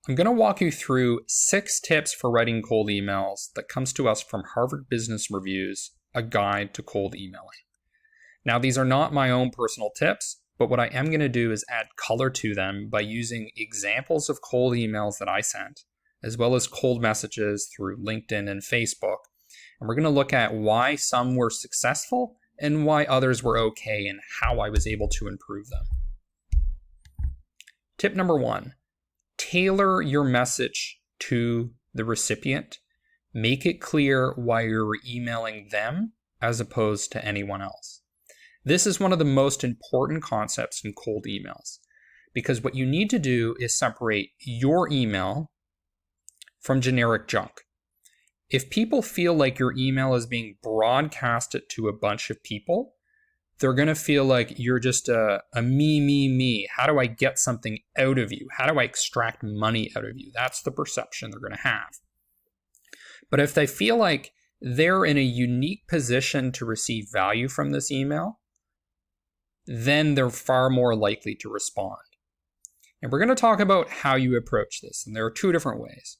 I'm going to walk you through 6 tips for writing cold emails that comes to us from Harvard Business Review's A Guide to Cold Emailing. Now, these are not my own personal tips, but what I am going to do is add color to them by using examples of cold emails that I sent, as well as cold messages through LinkedIn and Facebook. And we're going to look at why some were successful and why others were okay and how I was able to improve them. Tip number 1, tailor your message to the recipient. Make it clear why you're emailing them as opposed to anyone else. This is one of the most important concepts in cold emails, because what you need to do is separate your email from generic junk. If people feel like your email is being broadcasted to a bunch of people, they're going to feel like you're just a me. How do I get something out of you? How do I extract money out of you? That's the perception they're going to have. But if they feel like they're in a unique position to receive value from this email, then they're far more likely to respond. And we're going to talk about how you approach this. And there are 2 different ways.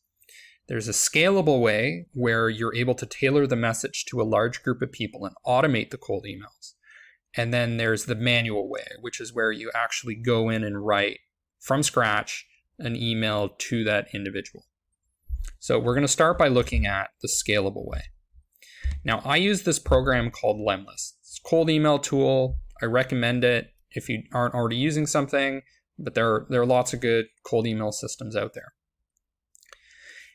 There's a scalable way where you're able to tailor the message to a large group of people and automate the cold emails. And then there's the manual way, which is where you actually go in and write from scratch an email to that individual. So we're going to start by looking at the scalable way. Now, I use this program called Lemlist. It's a cold email tool. I recommend it if you aren't already using something, but there are lots of good cold email systems out there.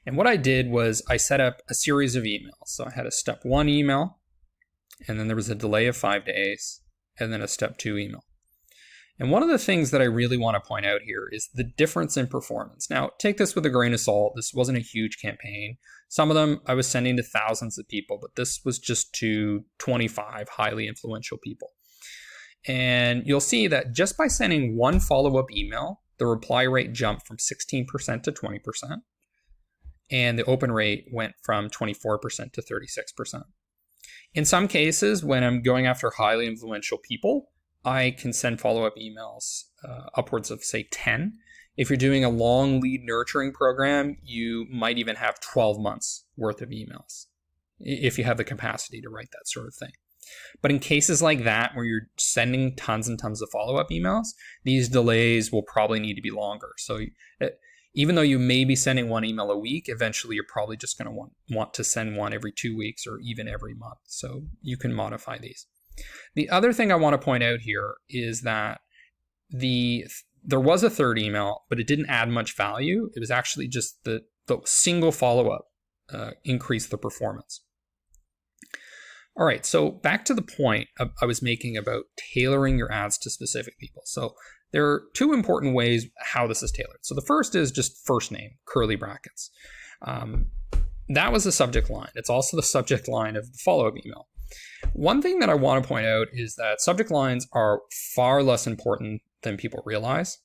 And what I did was I set up a series of emails. So I had a step 1 email, and then there was a delay of 5 days, and then a step 2 email. And one of the things that I really want to point out here is the difference in performance. Now, take this with a grain of salt. This wasn't a huge campaign. Some of them I was sending to thousands of people, but this was just to 25 highly influential people. And you'll see that just by sending 1 follow-up email, the reply rate jumped from 16% to 20%. And the open rate went from 24% to 36%. In some cases, when I'm going after highly influential people, I can send follow-up emails upwards of, say, 10. If you're doing a long lead nurturing program, you might even have 12 months worth of emails if you have the capacity to write that sort of thing. But in cases like that, where you're sending tons and tons of follow-up emails, these delays will probably need to be longer. So even though you may be sending 1 email a week, eventually you're probably just going to want to send 1 every 2 weeks or even every month. So you can modify these. The other thing I want to point out here is that there was a 3rd email, but it didn't add much value. It was actually just the single follow-up increased the performance. All right, so back to the point I was making about tailoring your ads to specific people. So there are 2 important ways how this is tailored. So the first is just first name, curly brackets. That was the subject line. It's also the subject line of the follow-up email. One thing that I want to point out is that subject lines are far less important than people realize.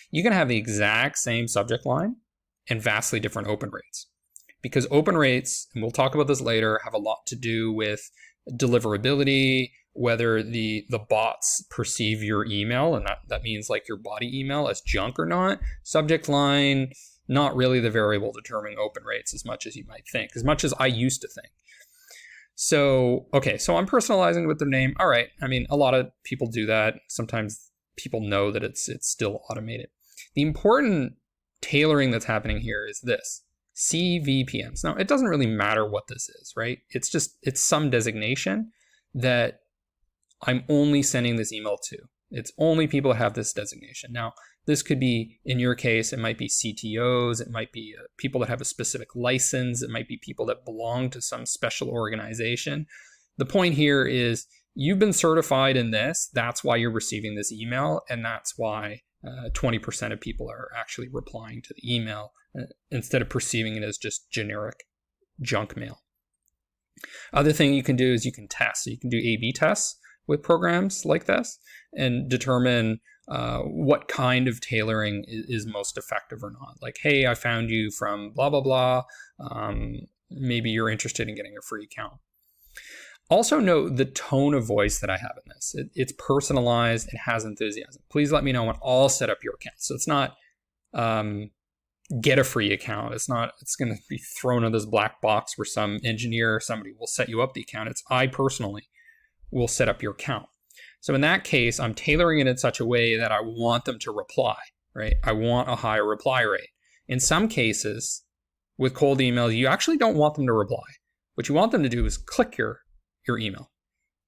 You can have the exact same subject line and vastly different open rates. Because open rates, and we'll talk about this later, have a lot to do with deliverability, whether the bots perceive your email, and that means like your body email, as junk or not. Subject line, not really the variable determining open rates as much as you might think, as much as I used to think. So, okay, so I'm personalizing with the name. All right, I mean, a lot of people do that. Sometimes people know that it's still automated. The important tailoring that's happening here is this. CVPNs. Now, it doesn't really matter what this is, right? It's some designation that I'm only sending this email to. It's only people that have this designation. Now, this could be, in your case, it might be CTOs, it might be people that have a specific license, it might be people that belong to some special organization. The point here is you've been certified in this, that's why you're receiving this email, and that's why 20% of people are actually replying to the email instead of perceiving it as just generic junk mail. Other thing you can do is you can test. So you can do A/B tests with programs like this and determine what kind of tailoring is most effective or not. Like, hey, I found you from blah, blah, blah. Maybe you're interested in getting a free account. Also note the tone of voice that I have in this. It's personalized, it has enthusiasm. Please let me know when I'll set up your account. So it's not, get a free account. It's going to be thrown in this black box where some engineer or somebody will set you up the account. It's I personally will set up your account. So in that case, I'm tailoring it in such a way that I want them to reply, right? I want a higher reply rate. In some cases, with cold emails, you actually don't want them to reply. What you want them to do is click your email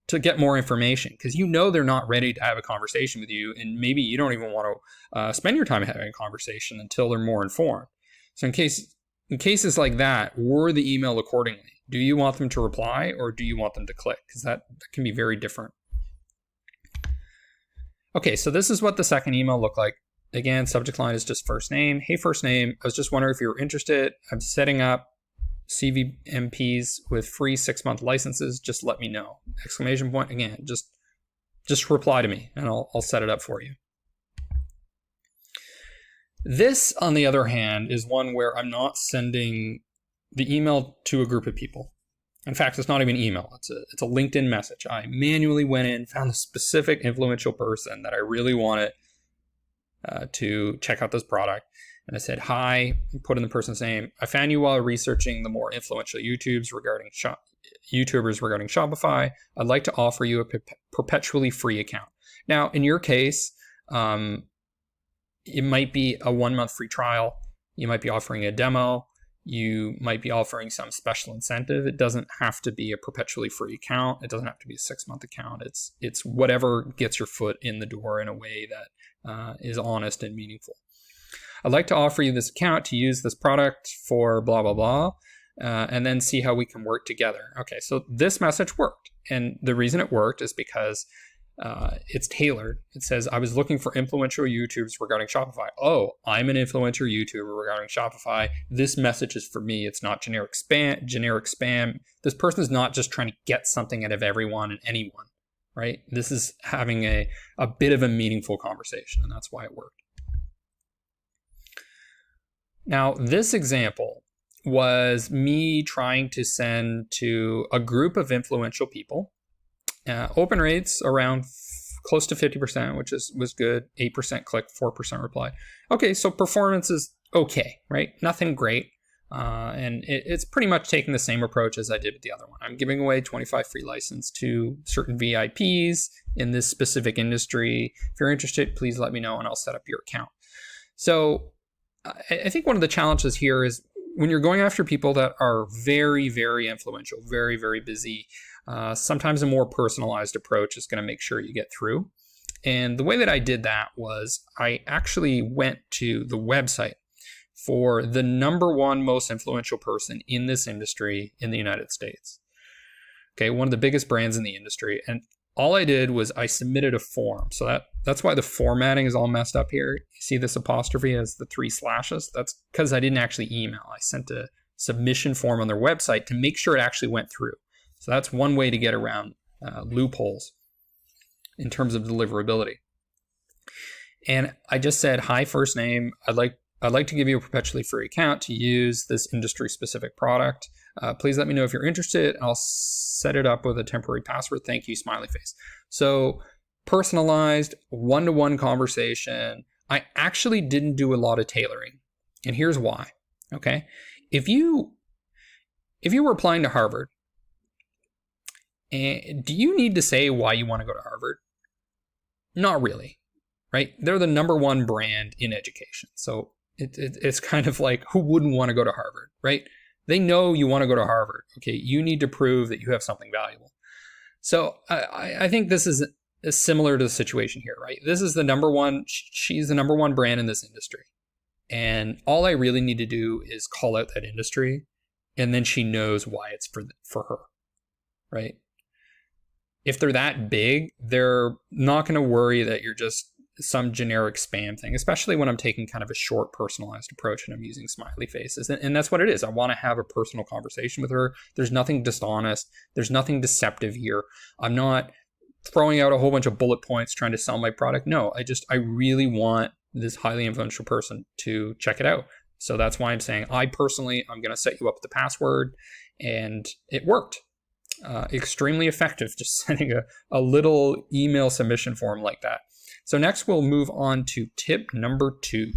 to get more information, because you know they're not ready to have a conversation with you, and maybe you don't even want to spend your time having a conversation until they're more informed. So in cases like that, word the email accordingly. Do you want them to reply or do you want them to click? Because that can be very different. Okay, so this is what the second email looked like. Again, subject line is just first name. Hey, first name, I was just wondering if you were interested. I'm setting up CVMPs with free 6-month licenses. Just let me know. Exclamation point. Again, just reply to me and I'll set it up for you. This, on the other hand, is one where I'm not sending the email to a group of people. In fact, it's not even email. It's a LinkedIn message. I manually went in, found a specific influential person that I really wanted to check out this product. And I said, hi, put in the person's name. I found you while researching the more influential YouTubers regarding Shopify. I'd like to offer you a perpetually free account. Now, in your case, it might be a 1-month free trial. You might be offering a demo. You might be offering some special incentive. It doesn't have to be a perpetually free account. It doesn't have to be a 6-month account. It's whatever gets your foot in the door in a way that is honest and meaningful. I'd like to offer you this account to use this product for blah, blah, blah, and then see how we can work together. Okay, so this message worked. And the reason it worked is because it's tailored. It says, I was looking for influential YouTubers regarding Shopify. Oh, I'm an influential YouTuber regarding Shopify. This message is for me. It's not generic spam. This person is not just trying to get something out of everyone and anyone, right? This is having a bit of a meaningful conversation, and that's why it worked. Now, this example was me trying to send to a group of influential people. Open rates around close to 50%, which was good. 8% click, 4% reply. Okay, so performance is okay, right? Nothing great. And it's pretty much taking the same approach as I did with the other one. I'm giving away 25 free license to certain VIPs in this specific industry. If you're interested, please let me know and I'll set up your account. So I think one of the challenges here is when you're going after people that are very, very influential, very, very busy, sometimes a more personalized approach is going to make sure you get through. And the way that I did that was I actually went to the website for the #1 most influential person in this industry in the United States. Okay, one of the biggest brands in the industry. And all I did was I submitted a form. So that's why the formatting is all messed up here. You see this apostrophe as the 3 slashes? That's because I didn't actually email. I sent a submission form on their website to make sure it actually went through. So that's one way to get around loopholes in terms of deliverability. And I just said, hi, first name. I'd like to give you a perpetually free account to use this industry-specific product. Please let me know if you're interested. I'll set it up with a temporary password. Thank you, smiley face. So personalized, one-to-one conversation. I actually didn't do a lot of tailoring. And here's why, okay? If you were applying to Harvard, do you need to say why you want to go to Harvard? Not really, right? They're the #1 brand in education. So it's kind of like, who wouldn't want to go to Harvard, right? They know you want to go to Harvard. Okay, you need to prove that you have something valuable. So I think this is similar to the situation here, right? This is the #1. She's the #1 brand in this industry. And all I really need to do is call out that industry, and then she knows why it's for her, right? If they're that big, they're not going to worry that you're just some generic spam thing, especially when I'm taking kind of a short personalized approach and I'm using smiley faces. And that's what it is. I want to have a personal conversation with her. There's nothing dishonest. There's nothing deceptive here. I'm not throwing out a whole bunch of bullet points trying to sell my product. No, I really want this highly influential person to check it out. So that's why I'm saying I'm going to set you up with the password, and it worked. Extremely effective, just sending a little email submission form like that. So next we'll move on to tip number 2.